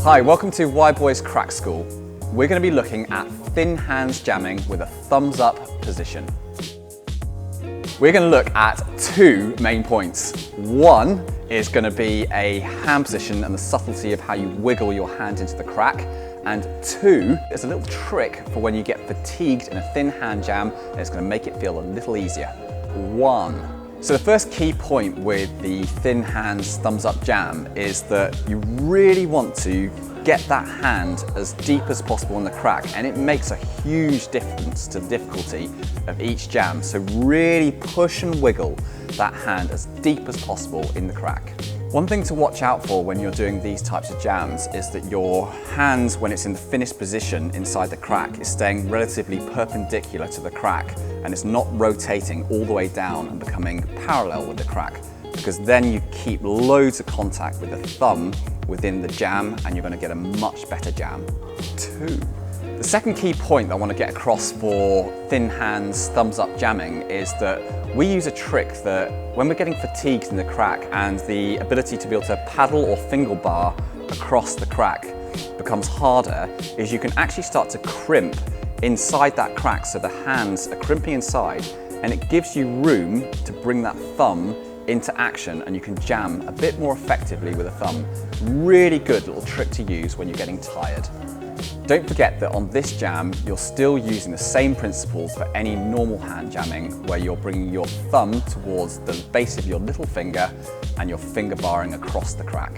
Hi, welcome to Wide Boyz Crack School. We're going to be looking at thin hands jamming with a thumbs up position. We're going to look at two main points. One is going to be a hand position and the subtlety of how you wiggle your hand into the crack. And two, is a little trick for when you get fatigued in a thin hand jam, and it's going to make it feel a little easier. One. So the first key point with the thin hands thumbs up jam is that you really want to get that hand as deep as possible in the crack, and it makes a huge difference to the difficulty of each jam. So really push and wiggle that hand as deep as possible in the crack. One thing to watch out for when you're doing these types of jams is that your hands, when it's in the finished position inside the crack, is staying relatively perpendicular to the crack and it's not rotating all the way down and becoming parallel with the crack, because then you keep loads of contact with the thumb within the jam and you're going to get a much better jam. Two. The second key point I want to get across for thin hands thumbs up jamming is that we use a trick that when we're getting fatigued in the crack and the ability to be able to paddle or finger bar across the crack becomes harder, is you can actually start to crimp inside that crack, so the hands are crimping inside and it gives you room to bring that thumb into action and you can jam a bit more effectively with a thumb. Really good little trick to use when you're getting tired. Don't forget that on this jam, you're still using the same principles for any normal hand jamming, where you're bringing your thumb towards the base of your little finger and you're finger barring across the crack.